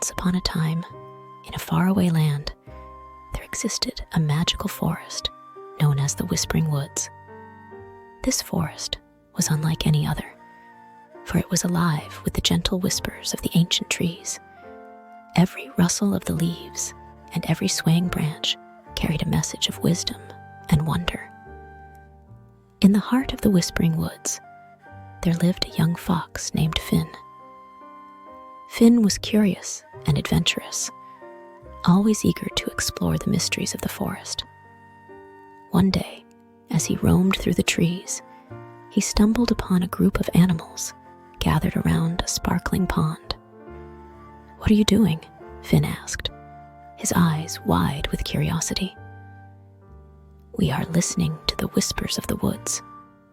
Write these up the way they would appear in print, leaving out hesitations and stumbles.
Once upon a time, in a faraway land, there existed a magical forest known as the Whispering Woods. This forest was unlike any other, for it was alive with the gentle whispers of the ancient trees. Every rustle of the leaves and every swaying branch carried a message of wisdom and wonder. In the heart of the Whispering Woods, there lived a young fox named Finn. Finn was curious and adventurous, always eager to explore the mysteries of the forest. One day, as he roamed through the trees, he stumbled upon a group of animals gathered around a sparkling pond. "What are you doing?" Finn asked, his eyes wide with curiosity. "We are listening to the whispers of the woods,"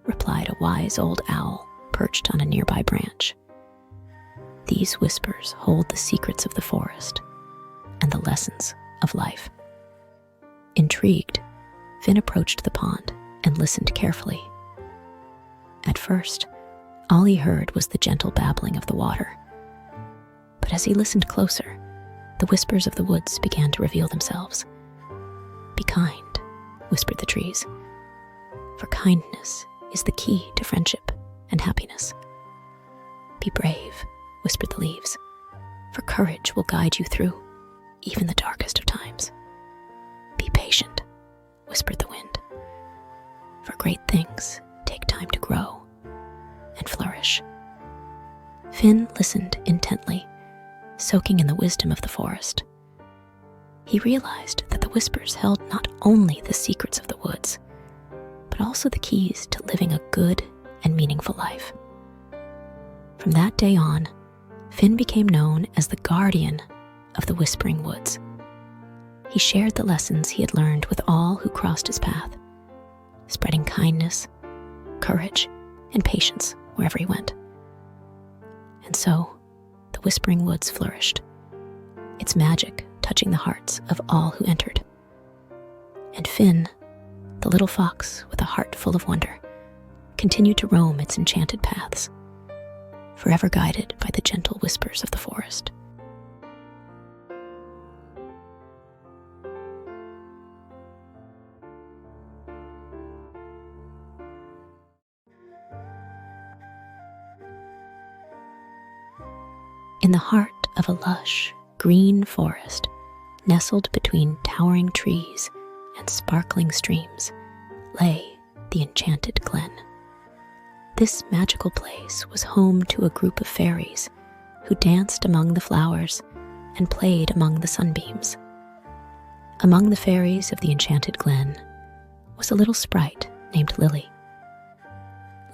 replied a wise old owl perched on a nearby branch. "These whispers hold the secrets of the forest and the lessons of life." Intrigued, Finn approached the pond and listened carefully. At first, all he heard was the gentle babbling of the water. But as he listened closer, the whispers of the woods began to reveal themselves. "Be kind," whispered the trees, "for kindness is the key to friendship and happiness. Be brave," whispered the leaves, "for courage will guide you through even the darkest of times. Be patient," whispered the wind, "for great things take time to grow and flourish." Finn listened intently, soaking in the wisdom of the forest. He realized that the whispers held not only the secrets of the woods, but also the keys to living a good and meaningful life. From that day on, Finn became known as the guardian of the Whispering Woods. He shared the lessons he had learned with all who crossed his path, spreading kindness, courage, and patience wherever he went. And so, the Whispering Woods flourished, its magic touching the hearts of all who entered. And Finn, the little fox with a heart full of wonder, continued to roam its enchanted paths, forever guided by the gentle whispers of the forest. In the heart of a lush, green forest, nestled between towering trees and sparkling streams, lay the enchanted glen. This magical place was home to a group of fairies who danced among the flowers and played among the sunbeams. Among the fairies of the enchanted glen was a little sprite named Lily.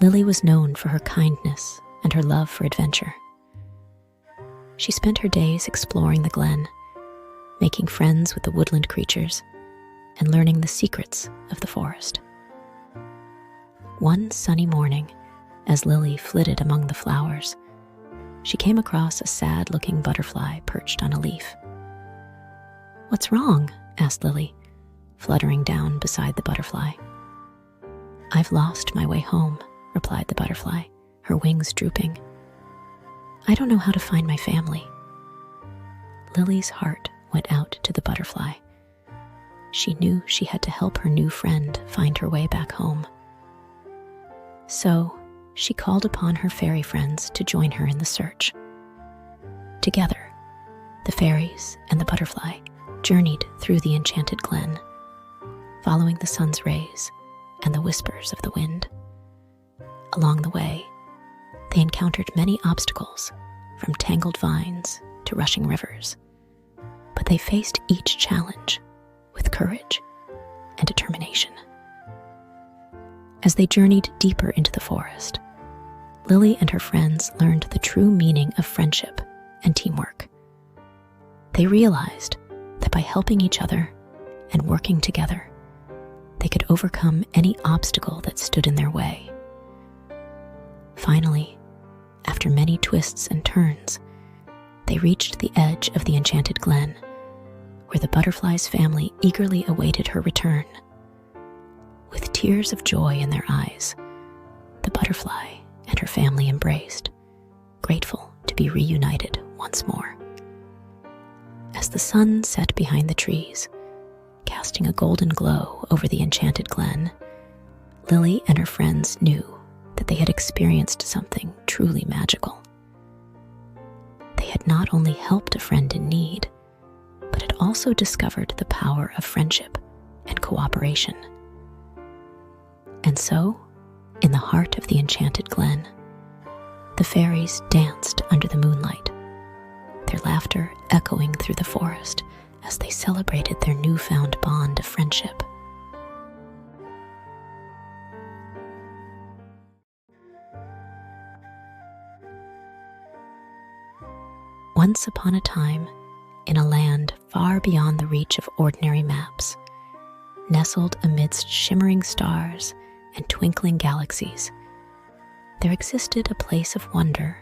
Lily was known for her kindness and her love for adventure. She spent her days exploring the glen, making friends with the woodland creatures, and learning the secrets of the forest. One sunny morning, as Lily flitted among the flowers, she came across a sad-looking butterfly perched on a leaf. "What's wrong?" asked Lily, fluttering down beside the butterfly. "I've lost my way home," replied the butterfly, her wings drooping. "I don't know how to find my family." Lily's heart went out to the butterfly. She knew she had to help her new friend find her way back home. So, she called upon her fairy friends to join her in the search. Together, the fairies and the butterfly journeyed through the enchanted glen, following the sun's rays and the whispers of the wind. Along the way, they encountered many obstacles, from tangled vines to rushing rivers, but they faced each challenge with courage and determination. As they journeyed deeper into the forest, Lily and her friends learned the true meaning of friendship and teamwork. They realized that by helping each other and working together, they could overcome any obstacle that stood in their way. Finally, after many twists and turns, they reached the edge of the enchanted glen, where the butterfly's family eagerly awaited her return. With tears of joy in their eyes, the butterfly and her family embraced, grateful to be reunited once more. As the sun set behind the trees, casting a golden glow over the enchanted glen, Lily and her friends knew that they had experienced something truly magical. They had not only helped a friend in need, but had also discovered the power of friendship and cooperation. And so, in the heart of the enchanted glen, the fairies danced under the moonlight, their laughter echoing through the forest as they celebrated their newfound bond of friendship. Once upon a time, in a land far beyond the reach of ordinary maps, nestled amidst shimmering stars and twinkling galaxies, there existed a place of wonder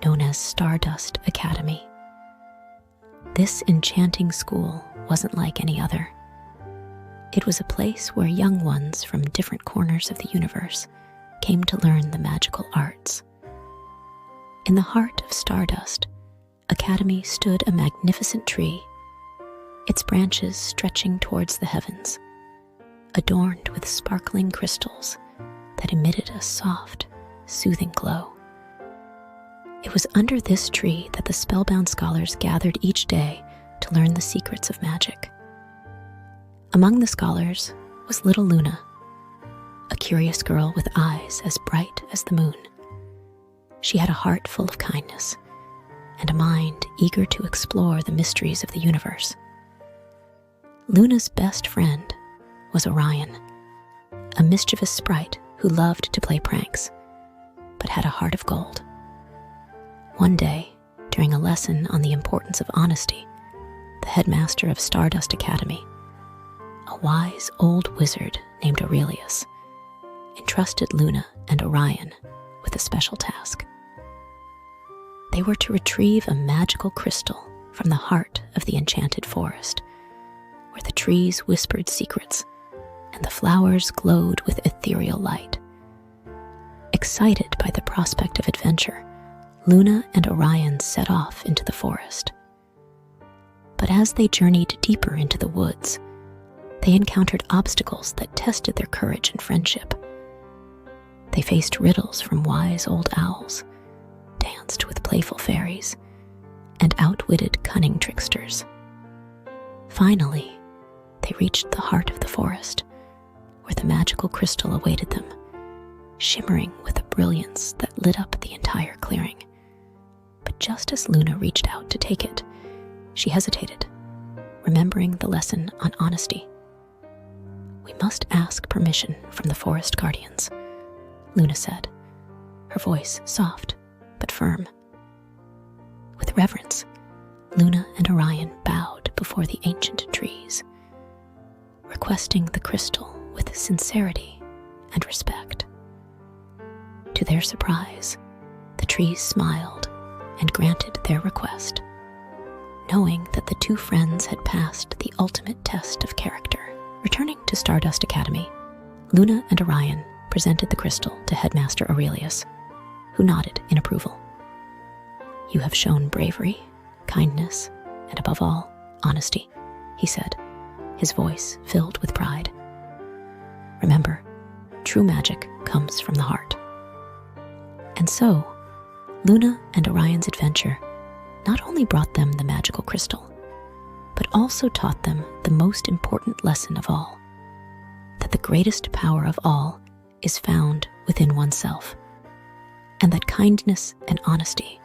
known as Stardust Academy. This enchanting school wasn't like any other. It was a place where young ones from different corners of the universe came to learn the magical arts. In the heart of Stardust Academy stood a magnificent tree, its branches stretching towards the heavens, adorned with sparkling crystals that emitted a soft, soothing glow. It was under this tree that the spellbound scholars gathered each day to learn the secrets of magic. Among the scholars was little Luna, a curious girl with eyes as bright as the moon. She had a heart full of kindness and a mind eager to explore the mysteries of the universe. Luna's best friend was Orion, a mischievous sprite who loved to play pranks, but had a heart of gold. One day, during a lesson on the importance of honesty, the headmaster of Stardust Academy, a wise old wizard named Aurelius, entrusted Luna and Orion with a special task. They were to retrieve a magical crystal from the heart of the enchanted forest, where the trees whispered secrets and the flowers glowed with ethereal light. Excited by the prospect of adventure, Luna and Orion set off into the forest. But as they journeyed deeper into the woods, they encountered obstacles that tested their courage and friendship. They faced riddles from wise old owls, danced with playful fairies, and outwitted cunning tricksters. Finally, they reached the heart of the forest, where the magical crystal awaited them, shimmering with a brilliance that lit up the entire clearing. But just as Luna reached out to take it, she hesitated, remembering the lesson on honesty. "We must ask permission from the forest guardians," Luna said, her voice soft but firm. With reverence, Luna and Orion bowed before the ancient trees, requesting the crystal with sincerity and respect. To their surprise, the trees smiled and granted their request, knowing that the two friends had passed the ultimate test of character. Returning to Stardust Academy, Luna and Orion presented the crystal to Headmaster Aurelius, who nodded in approval. "You have shown bravery, kindness, and above all, honesty," he said, his voice filled with pride. "Remember, true magic comes from the heart." And so, Luna and Orion's adventure not only brought them the magical crystal, but also taught them the most important lesson of all, that the greatest power of all is found within oneself, and that kindness and honesty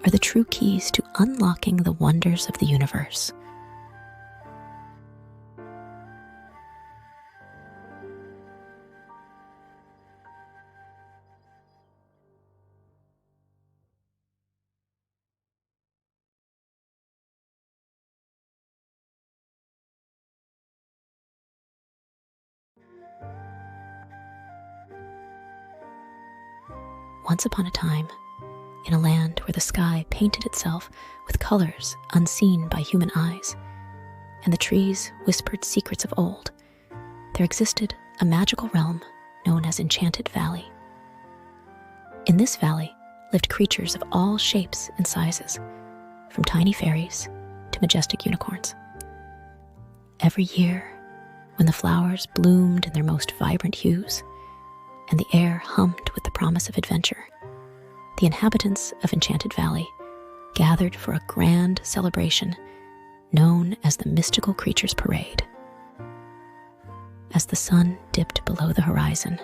are the true keys to unlocking the wonders of the universe. Once upon a time, in a land where the sky painted itself with colors unseen by human eyes, and the trees whispered secrets of old, there existed a magical realm known as Enchanted Valley. In this valley lived creatures of all shapes and sizes, from tiny fairies to to majestic unicorns. Every year, when the flowers bloomed in their most vibrant hues, and the air hummed with the promise of adventure, the inhabitants of Enchanted Valley gathered for a grand celebration known as the Mystical Creatures Parade. As the sun dipped below the horizon,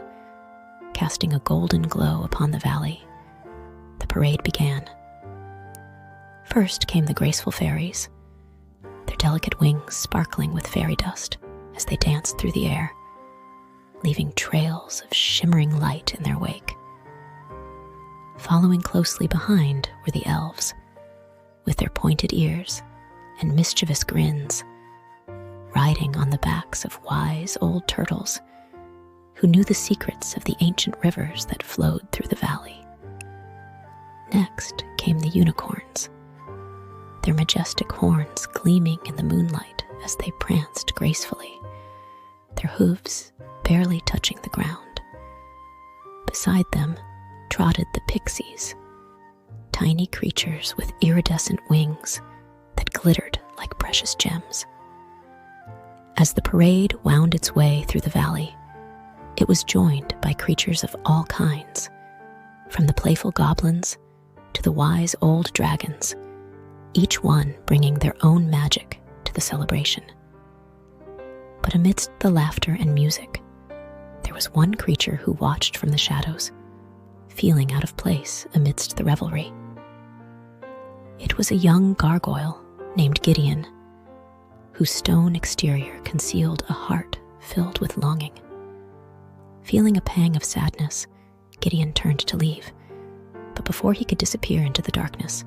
casting a golden glow upon the valley, the parade began. First came the graceful fairies, their delicate wings sparkling with fairy dust as they danced through the air, leaving trails of shimmering light in their wake. Following closely behind were the elves, with their pointed ears and mischievous grins, riding on the backs of wise old turtles who knew the secrets of the ancient rivers that flowed through the valley. Next came the unicorns, their majestic horns gleaming in the moonlight as they pranced gracefully, their hooves barely touching the ground. Beside them trotted the pixies, tiny creatures with iridescent wings that glittered like precious gems. As the parade wound its way through the valley, it was joined by creatures of all kinds, from the playful goblins to the wise old dragons, each one bringing their own magic to the celebration. But amidst the laughter and music, there was one creature who watched from the shadows, feeling out of place amidst the revelry. It was a young gargoyle named Gideon, whose stone exterior concealed a heart filled with longing. Feeling a pang of sadness, Gideon turned to leave, but before he could disappear into the darkness,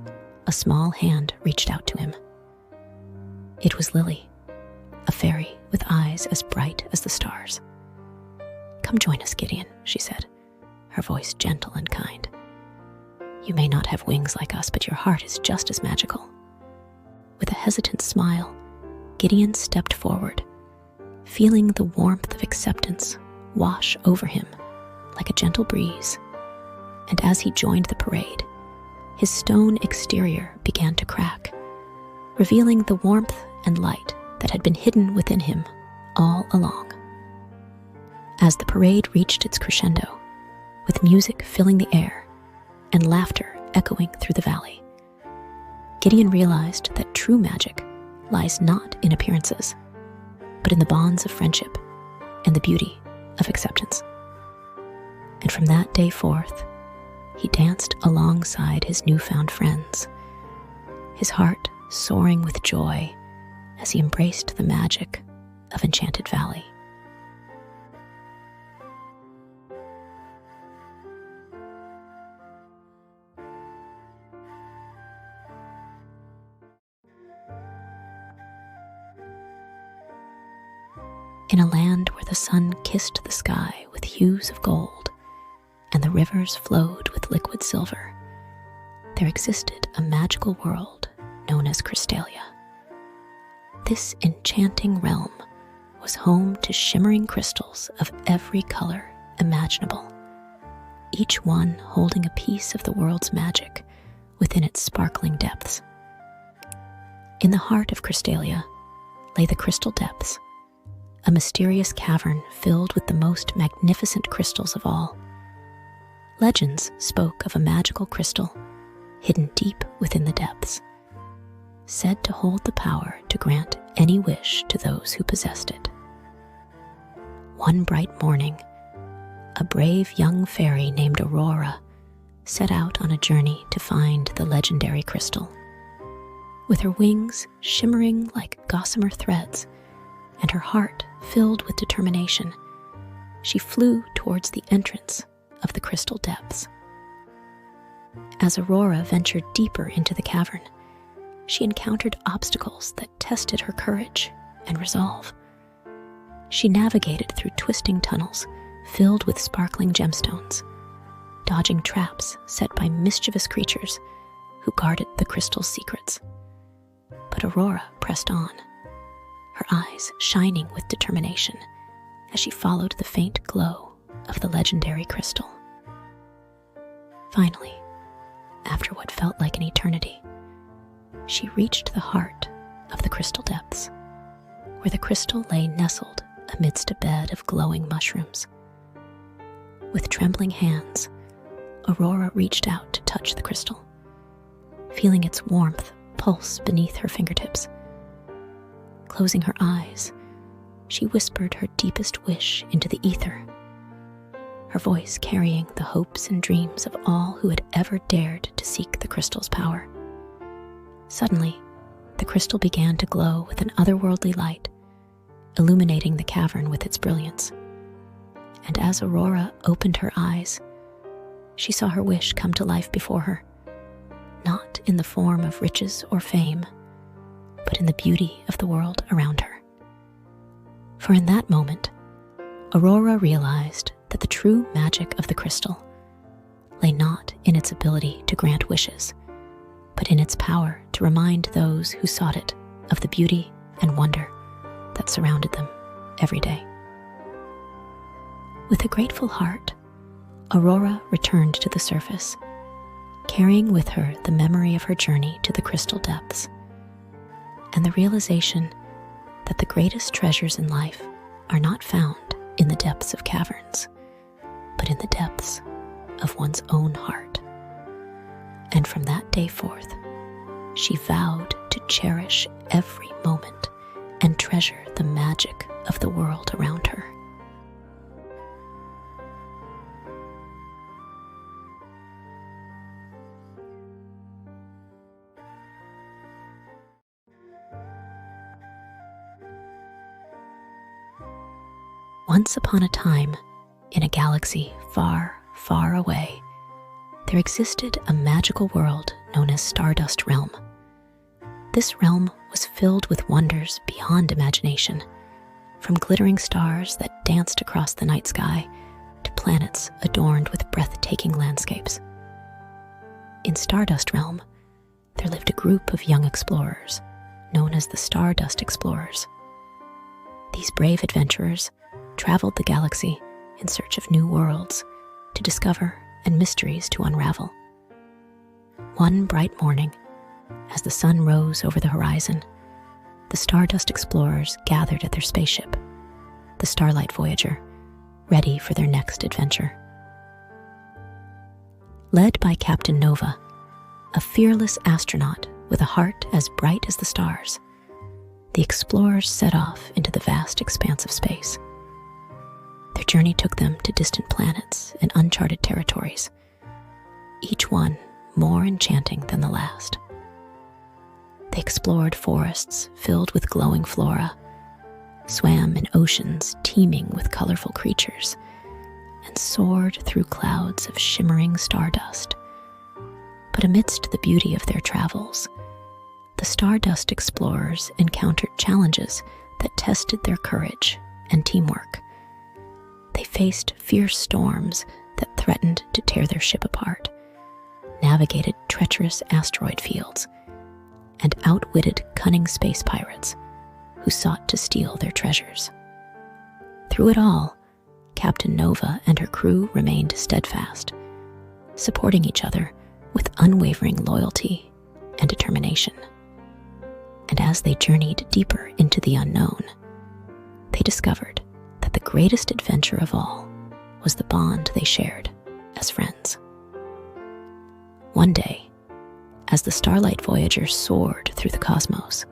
a small hand reached out to him. It was Lily, a fairy with eyes as bright as the stars. "Come join us, Gideon," she said, her voice gentle and kind. "You may not have wings like us, but your heart is just as magical." With a hesitant smile, Gideon stepped forward, feeling the warmth of acceptance wash over him like a gentle breeze. And as he joined the parade, his stone exterior began to crack, revealing the warmth and light that had been hidden within him all along. As the parade reached its crescendo, with music filling the air and laughter echoing through the valley, Gideon realized that true magic lies not in appearances, but in the bonds of friendship and the beauty of acceptance. And from that day forth, he danced alongside his newfound friends, his heart soaring with joy as he embraced the magic of Enchanted Valley. In a land where the sun kissed the sky with hues of gold and the rivers flowed with liquid silver, there existed a magical world known as Crystalia. This enchanting realm was home to shimmering crystals of every color imaginable, each one holding a piece of the world's magic within its sparkling depths. In the heart of Crystalia lay the Crystal Depths, a mysterious cavern filled with the most magnificent crystals of all. Legends spoke of a magical crystal hidden deep within the depths, said to hold the power to grant any wish to those who possessed it. One bright morning, a brave young fairy named Aurora set out on a journey to find the legendary crystal. With her wings shimmering like gossamer threads and her heart filled with determination, she flew towards the entrance of the Crystal Depths. As Aurora ventured deeper into the cavern, she encountered obstacles that tested her courage and resolve. She navigated through twisting tunnels filled with sparkling gemstones, dodging traps set by mischievous creatures who guarded the crystal's secrets. But Aurora pressed on, her eyes shining with determination as she followed the faint glow of the legendary crystal. Finally, after what felt like an eternity, she reached the heart of the crystal depths, where the crystal lay nestled amidst a bed of glowing mushrooms. With trembling hands, Aurora reached out to touch the crystal, feeling its warmth pulse beneath her fingertips. Closing her eyes, she whispered her deepest wish into the ether, her voice carrying the hopes and dreams of all who had ever dared to seek the crystal's power. Suddenly, the crystal began to glow with an otherworldly light, illuminating the cavern with its brilliance. And as Aurora opened her eyes, she saw her wish come to life before her, not in the form of riches or fame, but in the beauty of the world around her. For in that moment, Aurora realized that the true magic of the crystal lay not in its ability to grant wishes, but in its power to remind those who sought it of the beauty and wonder that surrounded them every day. With a grateful heart, Aurora returned to the surface, carrying with her the memory of her journey to the crystal depths, and the realization that the greatest treasures in life are not found in the depths of caverns, but in the depths of one's own heart. And from that day forth, she vowed to cherish every moment and treasure the magic of the world around her. Once upon a time, in a galaxy far, far away, there existed a magical world known as Stardust Realm. This realm was filled with wonders beyond imagination, from glittering stars that danced across the night sky to planets adorned with breathtaking landscapes. In Stardust Realm, there lived a group of young explorers known as the Stardust Explorers. These brave adventurers traveled the galaxy in search of new worlds to discover and mysteries to unravel. One bright morning, as the sun rose over the horizon, the Stardust Explorers gathered at their spaceship, the Starlight Voyager, ready for their next adventure. Led by Captain Nova, a fearless astronaut with a heart as bright as the stars, the explorers set off into the vast expanse of space. Their journey took them to distant planets and uncharted territories, each one more enchanting than the last. They explored forests filled with glowing flora, swam in oceans teeming with colorful creatures, and soared through clouds of shimmering stardust. But amidst the beauty of their travels, the Stardust Explorers encountered challenges that tested their courage and teamwork. They faced fierce storms that threatened to tear their ship apart, navigated treacherous asteroid fields, and outwitted cunning space pirates who sought to steal their treasures. Through it all, Captain Nova and her crew remained steadfast, supporting each other with unwavering loyalty and determination. And as they journeyed deeper into the unknown, they discovered that the greatest adventure of all was the bond they shared as friends. One day, as the Starlight Voyager soared through the cosmos,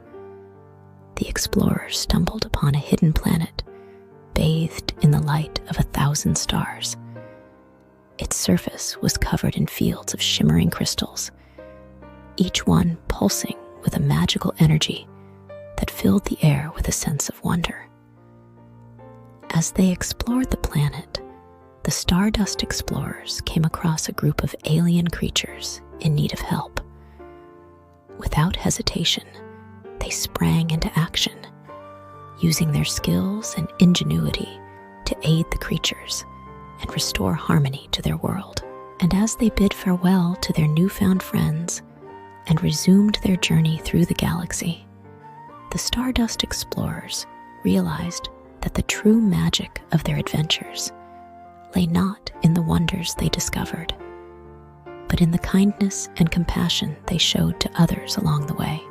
the explorers stumbled upon a hidden planet bathed in the light of 1,000 stars. Its surface was covered in fields of shimmering crystals, each one pulsing with a magical energy that filled the air with a sense of wonder. As they explored the planet, the Stardust Explorers came across a group of alien creatures in need of help. Without hesitation, they sprang into action, using their skills and ingenuity to aid the creatures and restore harmony to their world. And as they bid farewell to their newfound friends and resumed their journey through the galaxy, the Stardust Explorers realized that the true magic of their adventures lay not in the wonders they discovered, but in the kindness and compassion they showed to others along the way.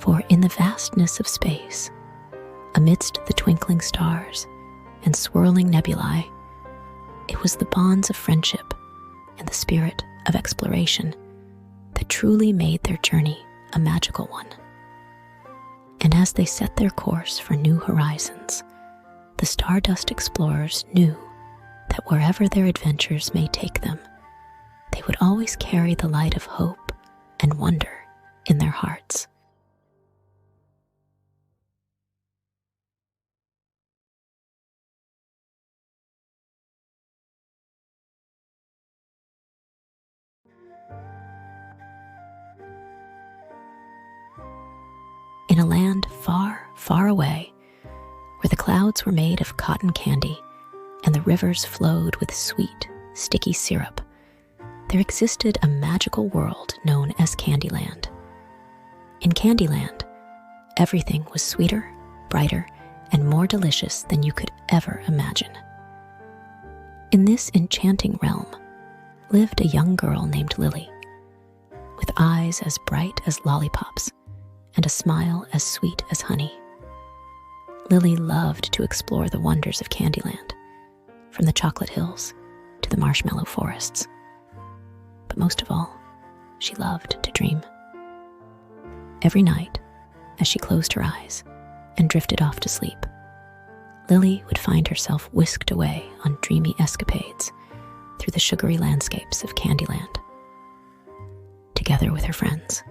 For in the vastness of space, amidst the twinkling stars and swirling nebulae, it was the bonds of friendship and the spirit of exploration that truly made their journey a magical one. And as they set their course for new horizons, the Stardust explorers knew that wherever their adventures may take them, they would always carry the light of hope and wonder in their hearts. In a land far, far away, where the clouds were made of cotton candy and the rivers flowed with sweet, sticky syrup, there existed a magical world known as Candyland. In Candyland, everything was sweeter, brighter, and more delicious than you could ever imagine. In this enchanting realm lived a young girl named Lily, with eyes as bright as lollipops and a smile as sweet as honey. Lily loved to explore the wonders of Candyland, from the chocolate hills to the marshmallow forests. But most of all, she loved to dream. Every night, as she closed her eyes and drifted off to sleep, Lily would find herself whisked away on dreamy escapades through the sugary landscapes of Candyland. Together with her friends,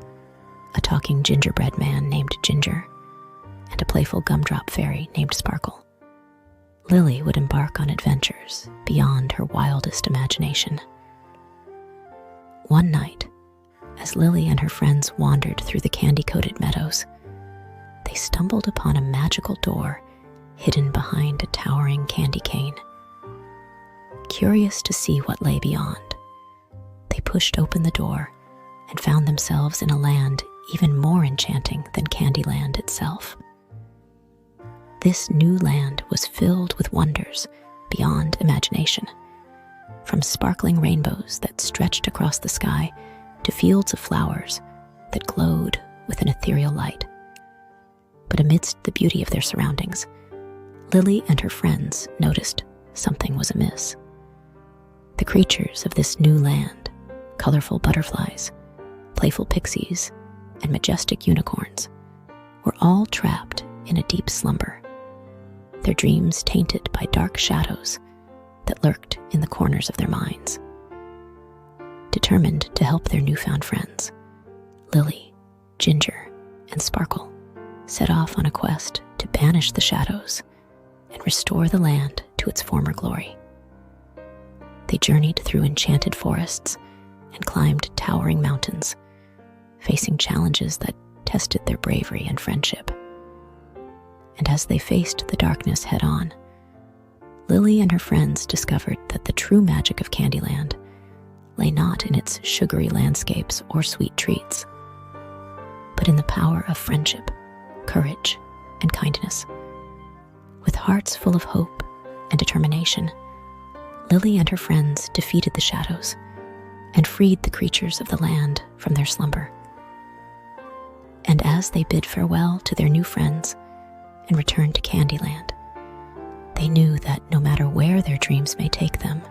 a talking gingerbread man named Ginger, and a playful gumdrop fairy named Sparkle, Lily would embark on adventures beyond her wildest imagination. One night, as Lily and her friends wandered through the candy-coated meadows, they stumbled upon a magical door hidden behind a towering candy cane. Curious to see what lay beyond, they pushed open the door and found themselves in a land even more enchanting than Candyland itself. This new land was filled with wonders beyond imagination, from sparkling rainbows that stretched across the sky to fields of flowers that glowed with an ethereal light. But amidst the beauty of their surroundings, Lily and her friends noticed something was amiss. The creatures of this new land, colorful butterflies, playful pixies, and majestic unicorns, were all trapped in a deep slumber, their dreams tainted by dark shadows that lurked in the corners of their minds. Determined to help their newfound friends, Lily, Ginger, and Sparkle set off on a quest to banish the shadows and restore the land to its former glory. They journeyed through enchanted forests and climbed towering mountains, facing challenges that tested their bravery and friendship. And as they faced the darkness head-on, Lily and her friends discovered that the true magic of Candyland lay not in its sugary landscapes or sweet treats, but in the power of friendship, courage, and kindness. With hearts full of hope and determination, Lily and her friends defeated the shadows and freed the creatures of the land from their slumber. And as they bid farewell to their new friends and returned to Candyland, they knew that no matter where their dreams may take them,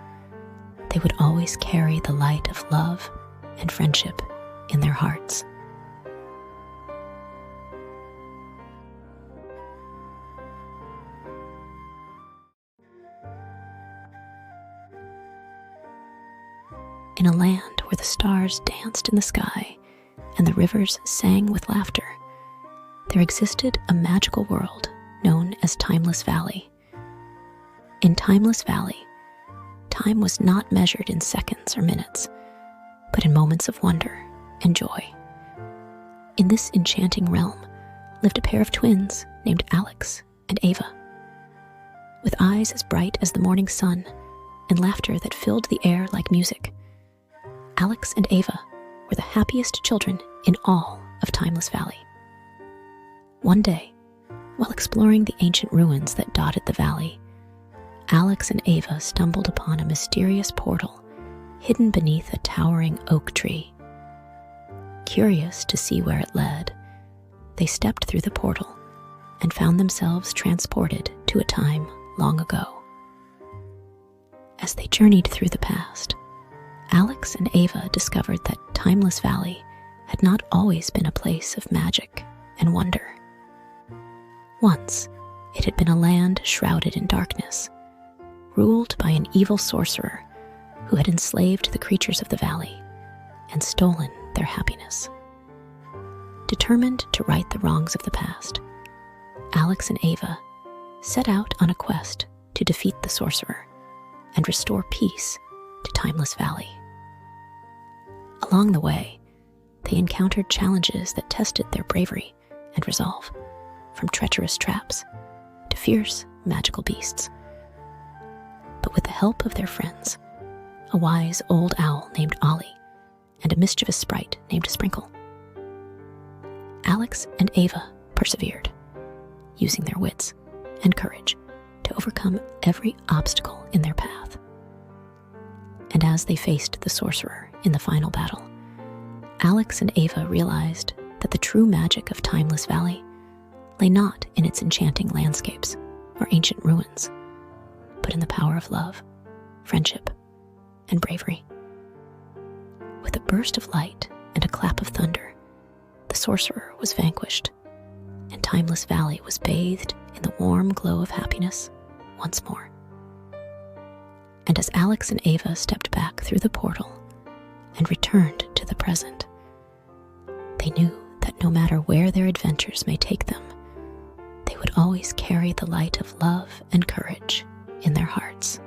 they would always carry the light of love and friendship in their hearts. In a land where the stars danced in the sky and the rivers sang with laughter, there existed a magical world known as Timeless Valley. In Timeless Valley, time was not measured in seconds or minutes, but in moments of wonder and joy. In this enchanting realm lived a pair of twins named Alex and Ava. With eyes as bright as the morning sun and laughter that filled the air like music, Alex and Ava were the happiest children in all of Timeless Valley. One day, while exploring the ancient ruins that dotted the valley, Alex and Ava stumbled upon a mysterious portal hidden beneath a towering oak tree. Curious to see where it led, they stepped through the portal and found themselves transported to a time long ago. As they journeyed through the past, Alex and Ava discovered that Timeless Valley had not always been a place of magic and wonder. Once, it had been a land shrouded in darkness, ruled by an evil sorcerer who had enslaved the creatures of the valley and stolen their happiness. Determined to right the wrongs of the past, Alex and Ava set out on a quest to defeat the sorcerer and restore peace to Timeless Valley. Along the way, they encountered challenges that tested their bravery and resolve, from treacherous traps to fierce magical beasts. But with the help of their friends, a wise old owl named Ollie and a mischievous sprite named Sprinkle, Alex and Ava persevered, using their wits and courage to overcome every obstacle in their path. And as they faced the sorcerer in the final battle, Alex and Ava realized that the true magic of Timeless Valley lay not in its enchanting landscapes or ancient ruins, but in the power of love, friendship, and bravery. With a burst of light and a clap of thunder, the sorcerer was vanquished, and Timeless Valley was bathed in the warm glow of happiness once more. And as Alex and Ava stepped back through the portal and returned to the present, they knew that no matter where their adventures may take them, they would always carry the light of love and courage in their hearts.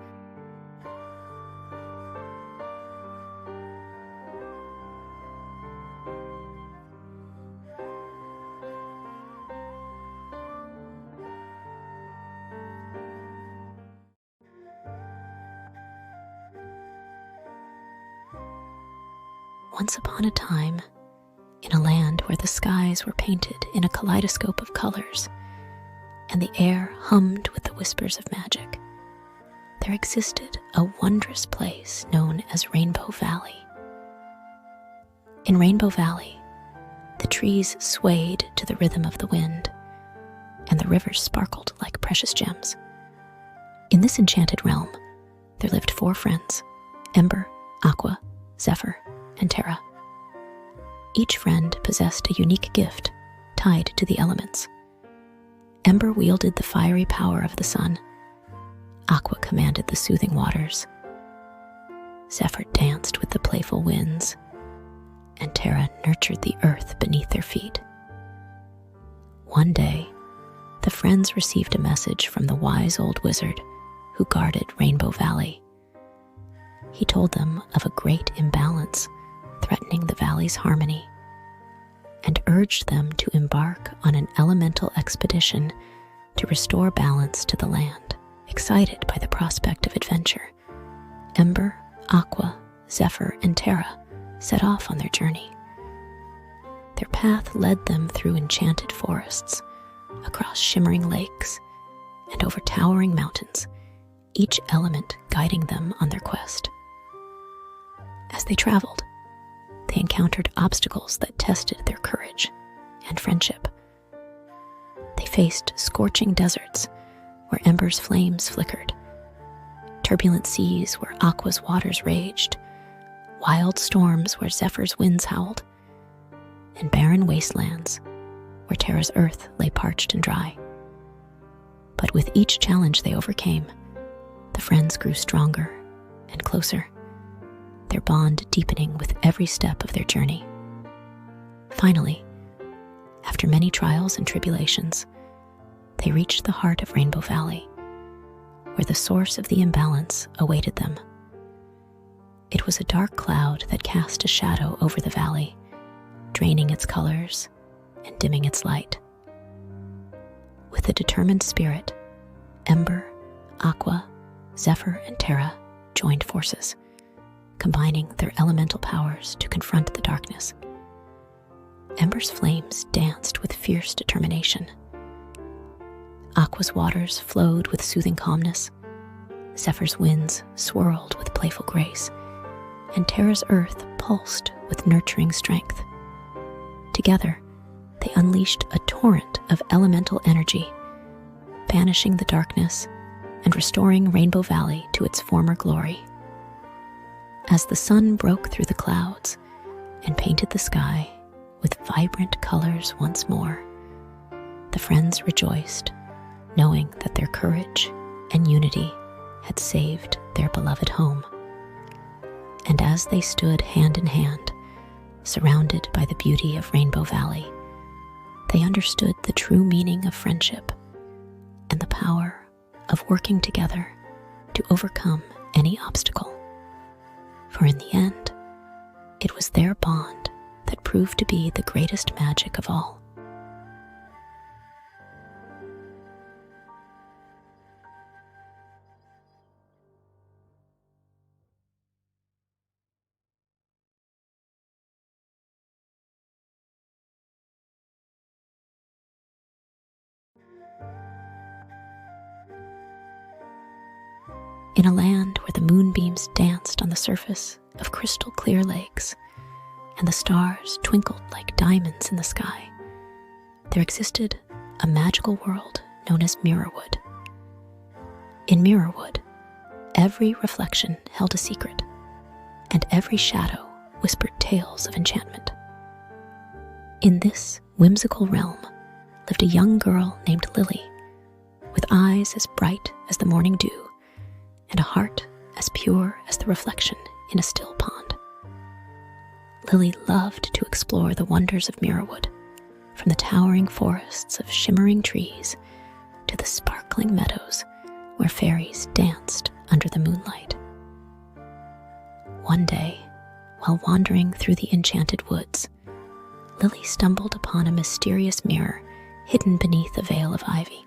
Once upon a time, in a land where the skies were painted in a kaleidoscope of colors and the air hummed with the whispers of magic, there existed a wondrous place known as Rainbow Valley. In Rainbow Valley, the trees swayed to the rhythm of the wind, and the rivers sparkled like precious gems. In this enchanted realm, there lived 4 friends: Ember, Aqua, Zephyr, and Terra. Each friend possessed a unique gift tied to the elements. Ember wielded the fiery power of the sun. Aqua commanded the soothing waters. Zephyr danced with the playful winds, and Terra nurtured the earth beneath their feet. One day, the friends received a message from the wise old wizard who guarded Rainbow Valley. He told them of a great imbalance threatening the valley's harmony, and urged them to embark on an elemental expedition to restore balance to the land. Excited by the prospect of adventure, Ember, Aqua, Zephyr, and Terra set off on their journey. Their path led them through enchanted forests, across shimmering lakes, and over towering mountains, each element guiding them on their quest. As they traveled, they encountered obstacles that tested their courage and friendship. They faced scorching deserts where Ember's flames flickered, turbulent seas where Aqua's waters raged, wild storms where Zephyr's winds howled, and barren wastelands where Terra's earth lay parched and dry. But with each challenge they overcame, the friends grew stronger and closer, their bond deepening with every step of their journey. Finally, after many trials and tribulations, they reached the heart of Rainbow Valley, where the source of the imbalance awaited them. It was a dark cloud that cast a shadow over the valley, draining its colors and dimming its light. With a determined spirit, Ember, Aqua, Zephyr, and Terra joined forces, combining their elemental powers to confront the darkness. Ember's flames danced with fierce determination. Aqua's waters flowed with soothing calmness. Zephyr's winds swirled with playful grace, and Terra's earth pulsed with nurturing strength. Together, they unleashed a torrent of elemental energy, banishing the darkness and restoring Rainbow Valley to its former glory. As the sun broke through the clouds and painted the sky with vibrant colors once more, the friends rejoiced, knowing that their courage and unity had saved their beloved home. And as they stood hand in hand, surrounded by the beauty of Rainbow Valley, they understood the true meaning of friendship and the power of working together to overcome any obstacle. For in the end, it was their bond that proved to be the greatest magic of all. In a land where the moonbeams danced on the surface of crystal clear lakes and the stars twinkled like diamonds in the sky, there existed a magical world known as Mirrorwood. In Mirrorwood, every reflection held a secret, and every shadow whispered tales of enchantment. In this whimsical realm lived a young girl named Lily, with eyes as bright as the morning dew and a heart as pure as the reflection in a still pond. Lily loved to explore the wonders of Mirrorwood, from the towering forests of shimmering trees to the sparkling meadows where fairies danced under the moonlight. One day, while wandering through the enchanted woods, Lily stumbled upon a mysterious mirror hidden beneath a veil of ivy.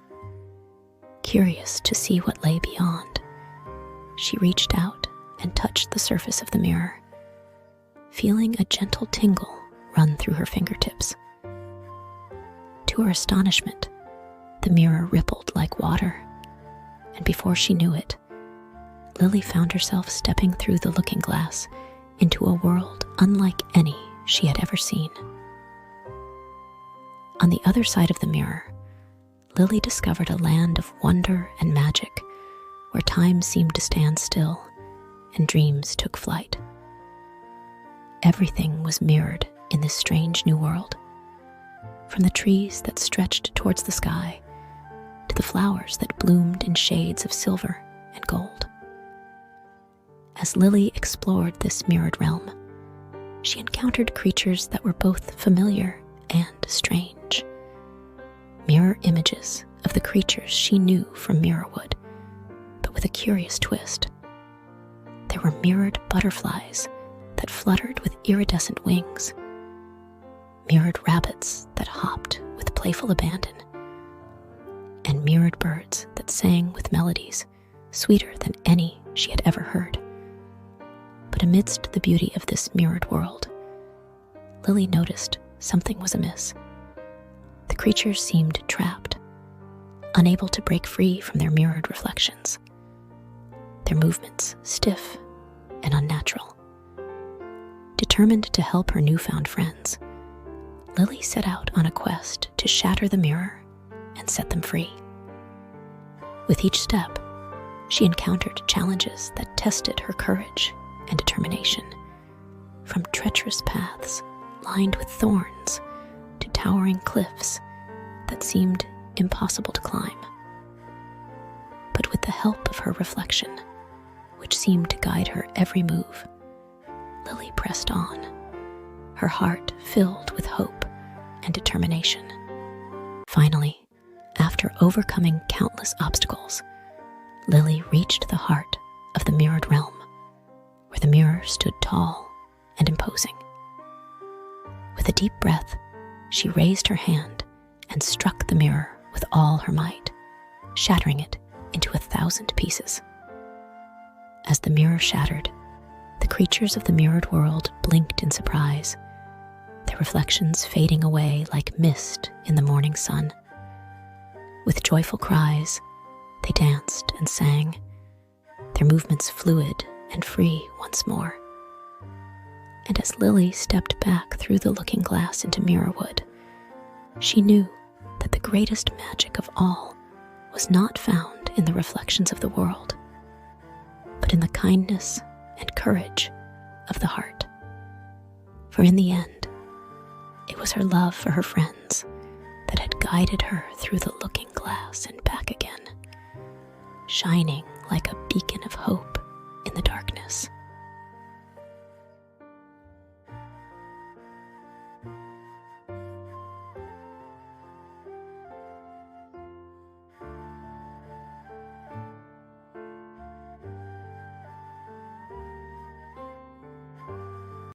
Curious to see what lay beyond, she reached out and touched the surface of the mirror, feeling a gentle tingle run through her fingertips. To her astonishment, the mirror rippled like water, and before she knew it, Lily found herself stepping through the looking glass into a world unlike any she had ever seen. On the other side of the mirror, Lily discovered a land of wonder and magic where time seemed to stand still and dreams took flight. Everything was mirrored in this strange new world, from the trees that stretched towards the sky to the flowers that bloomed in shades of silver and gold. As Lily explored this mirrored realm, she encountered creatures that were both familiar and strange. Mirror images of the creatures she knew from Mirrorwood, but with a curious twist. There were mirrored butterflies that fluttered with iridescent wings, mirrored rabbits that hopped with playful abandon, and mirrored birds that sang with melodies sweeter than any she had ever heard. But amidst the beauty of this mirrored world, Lily noticed something was amiss. The creatures seemed trapped, unable to break free from their mirrored reflections, their movements stiff and unnatural. Determined to help her newfound friends, Lily set out on a quest to shatter the mirror and set them free. With each step, she encountered challenges that tested her courage and determination, from treacherous paths lined with thorns to towering cliffs that seemed impossible to climb. But with the help of her reflection, which seemed to guide her every move, Lily pressed on, her heart filled with hope and determination. Finally, after overcoming countless obstacles, Lily reached the heart of the mirrored realm, where the mirror stood tall and imposing. With a deep breath, she raised her hand and struck the mirror with all her might, shattering it into 1,000 pieces. As the mirror shattered, the creatures of the mirrored world blinked in surprise, their reflections fading away like mist in the morning sun. With joyful cries, they danced and sang, their movements fluid and free once more. And as Lily stepped back through the looking glass into Mirrorwood, She knew that the greatest magic of all was not found in the reflections of the world, but in the kindness and courage of the heart. For in the end, it was her love for her friends that had guided her through the looking glass and back again, shining like a beacon of hope